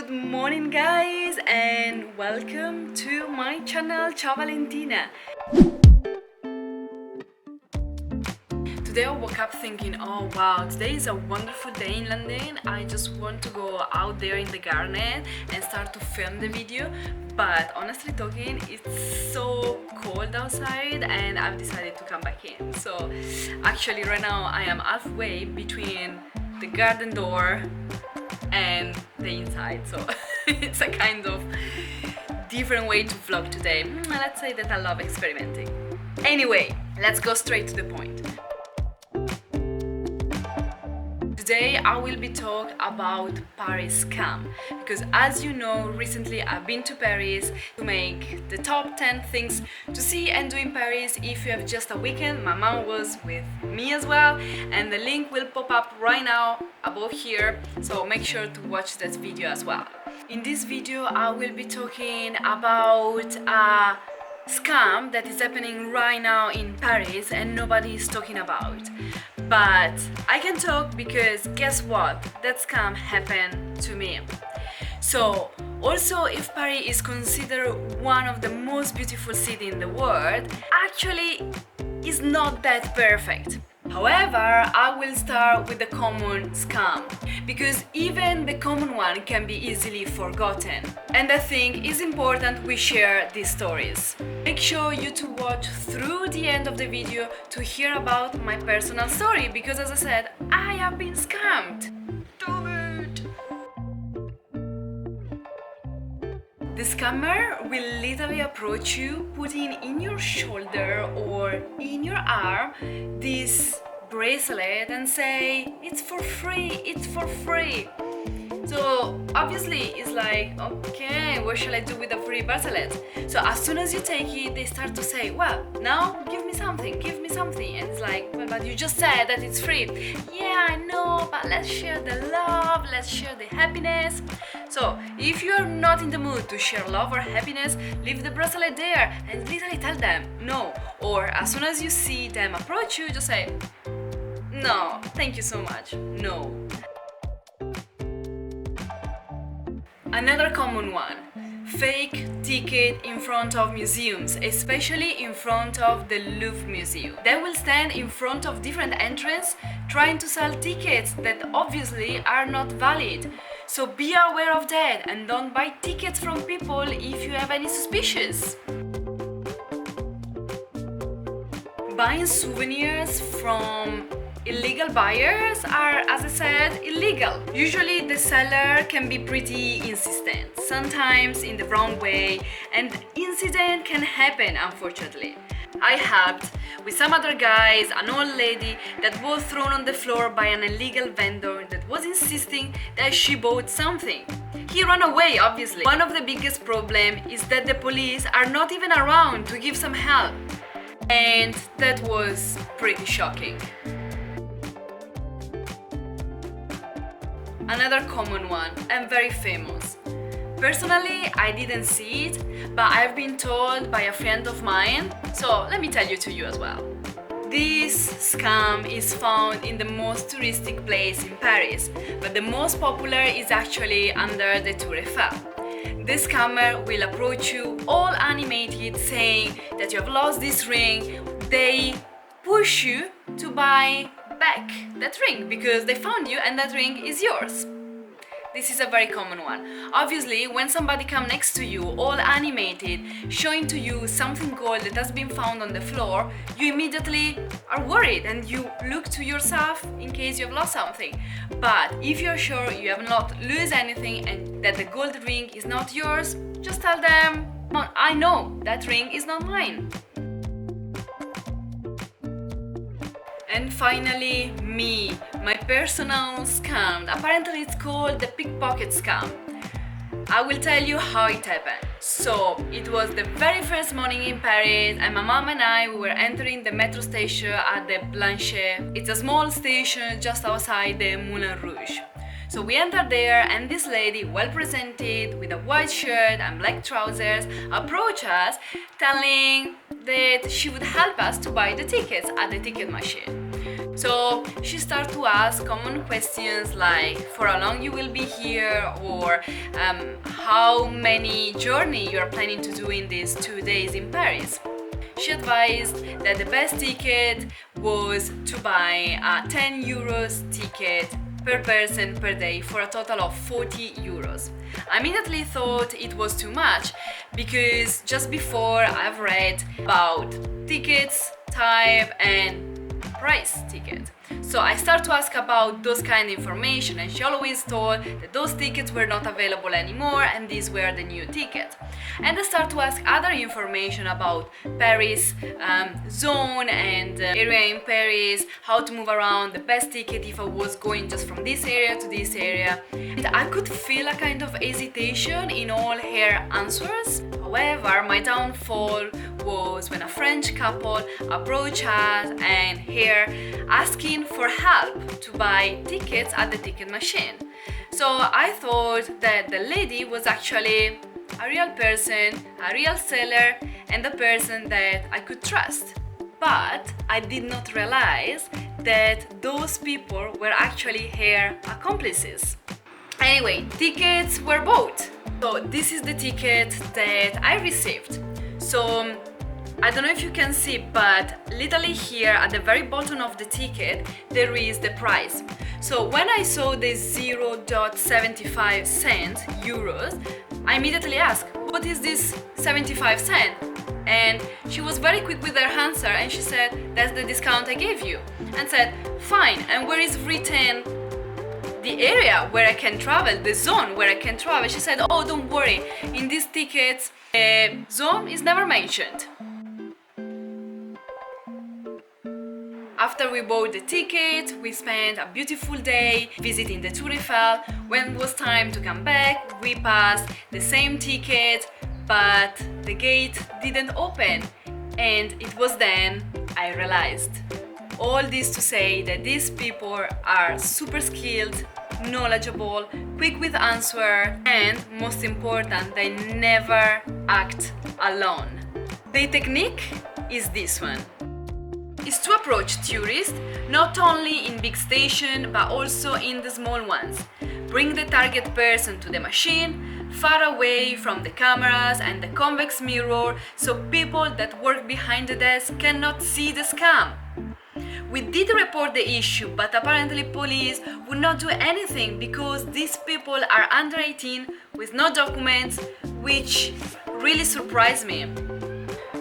Good morning guys and welcome to my channel. Ciao Valentina! Today I woke up thinking, oh wow, today is a wonderful day in London. I just want to go out there in the garden and start to film the video. But honestly talking, it's so cold outside and I've decided to come back in. So actually right now I am halfway between the garden door and the inside. So it's a kind of different way to vlog today. Let's say that I love experimenting. Anyway, let's go straight to the point. Today I will be talking about Paris scam because as you know, recently I've been to Paris to make the top 10 things to see and do in Paris if you have just a weekend. My mom was with me as well and the link will pop up right now above here, so make sure to watch that video as well. In this video I will be talking about a scam that is happening right now in Paris and nobody is talking about. But I can talk because guess what? That scam happened to me. So also, if Paris is considered one of the most beautiful cities in the world, actually is not that perfect. However, I will start with the common scam because even the common one can be easily forgotten. And I think it's important we share these stories. Make sure you to watch through the end of the video to hear about my personal story because as I said, I have been scammed. Do it! The scammer will literally approach you, putting in your shoulder or in your arm this bracelet and say, it's for free, it's for free. So obviously it's like, okay, what shall I do with a free bracelet? So as soon as you take it, they start to say, well, now give me something. And it's like, well, but you just said that it's free. Yeah, I know, but let's share the love, let's share the happiness. So if you are not in the mood to share love or happiness, leave the bracelet there and literally tell them no. Or as soon as you see them approach you, just say, no, thank you so much, no. Another common one, fake ticket in front of museums, especially in front of the Louvre Museum. They will stand in front of different entrances trying to sell tickets that obviously are not valid. So be aware of that and don't buy tickets from people if you have any suspicions. Buying souvenirs from illegal buyers are, as I said, illegal. Usually the seller can be pretty insistent, sometimes in the wrong way, and incident can happen unfortunately. I helped with some other guys an old lady that was thrown on the floor by an illegal vendor that was insisting that she bought something. He ran away obviously. One of the biggest problems is that the police are not even around to give some help. And that was pretty shocking. Another common one and very famous. Personally, I didn't see it, but I've been told by a friend of mine, so let me tell you to you as well. This scam is found in the most touristic place in Paris, but the most popular is actually under the TRUFFA. The scammer will approach you all animated saying that you have lost this ring. They push you to buy back that ring because they found you and that ring is yours. This is a very common one. Obviously, when somebody comes next to you, all animated, showing to you something gold that has been found on the floor, you immediately are worried and you look to yourself in case you have lost something. But if you're sure you have not lost anything and that the gold ring is not yours, just tell them, I know that ring is not mine. And finally, me, my personal scam. Apparently it's called the pickpocket scam. I will tell you how it happened. So, it was the very first morning in Paris and my mom and I were entering the metro station at the Blanchet. It's a small station just outside the Moulin Rouge. So we entered there and this lady, well presented, with a white shirt and black trousers, approached us telling that she would help us to buy the tickets at the ticket machine. So she started to ask common questions like for how long you will be here, or how many journey you are planning to do in these 2 days in Paris. She advised that the best ticket was to buy a 10 euros ticket per person per day for a total of 40 euros. I immediately thought it was too much because just before I've read about tickets, type and price ticket. So I started to ask about those kind of information, and she always told that those tickets were not available anymore and these were the new tickets. And I started to ask other information about Paris zone and area in Paris, how to move around, the best ticket if I was going just from this area to this area. And I could feel a kind of hesitation in all her answers. However, my downfall was when a French couple approached us and here asking for help to buy tickets at the ticket machine. So I thought that the lady was actually a real person, a real seller, and a person that I could trust. But I did not realize that those people were actually her accomplices. Anyway, tickets were bought. So this is the ticket that I received. So I don't know if you can see, but literally here at the very bottom of the ticket there is the price. So when I saw the 0.75 cent euros, I immediately asked, what is this 75 cent? And she was very quick with her answer and she said, that's the discount I gave you. And said, fine, and where is written the area where I can travel, the zone where I can travel? She said, oh, don't worry, in these tickets zone is never mentioned. After we bought the ticket, we spent a beautiful day visiting the Tour Eiffel. When it was time to come back, we passed the same ticket, but the gate didn't open. And it was then I realized. All this to say that these people are super skilled, knowledgeable, quick with answer, and most important, they never act alone. The technique is this one. Is to approach tourists not only in big stations but also in the small ones. Bring the target person to the machine, far away from the cameras and the convex mirror, so people that work behind the desk cannot see the scam. We did report the issue, but apparently police would not do anything because these people are under 18 with no documents, which really surprised me.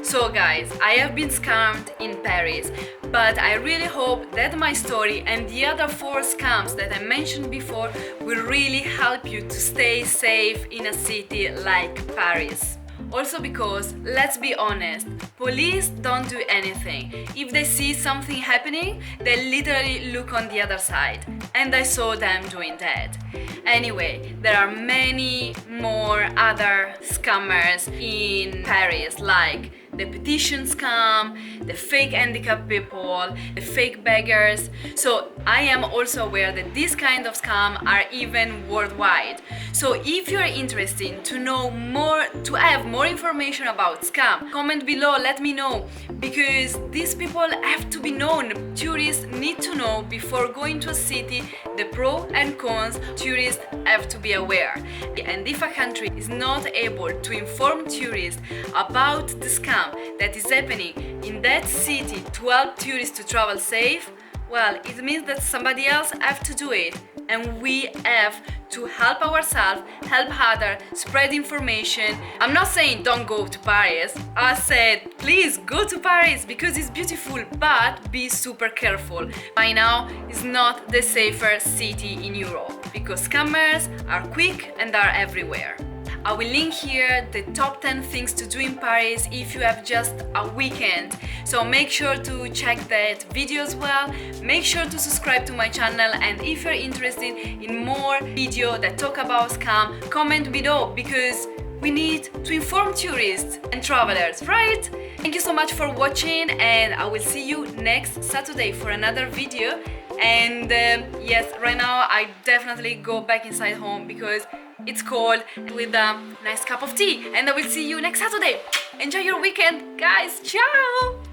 So guys, I have been scammed in Paris, but I really hope that my story and the other 4 scams that I mentioned before will really help you to stay safe in a city like Paris. Also because, let's be honest, police don't do anything. If they see something happening, they literally look on the other side. And I saw them doing that. Anyway, there are many more other scammers in Paris, like the petition scam, the fake handicapped people, the fake beggars. So I am also aware that these kind of scams are even worldwide. So if you're interested to know more, to have more information about scam, comment below, let me know, because these people have to be known. Tourists need to know before going to a city the pros and cons. Tourists have to be aware. And if a country is not able to inform tourists about the scam that is happening in that city to help tourists to travel safe, well, it means that somebody else have to do it, and we have to help ourselves, help others, spread information. I'm not saying don't go to Paris. I said please go to Paris because it's beautiful, but be super careful. By now, it's not the safer city in Europe because scammers are quick and are everywhere. I will link here the top 10 things to do in Paris if you have just a weekend. So make sure to check that video as well. Make sure to subscribe to my channel, and if you're interested in more videos that talk about scam, comment below because we need to inform tourists and travelers, right? Thank you so much for watching, and I will see you next Saturday for another video. And yes, right now I definitely go back inside home because it's cold, with a nice cup of tea, and I will see you next Saturday. Enjoy your weekend, guys. Ciao!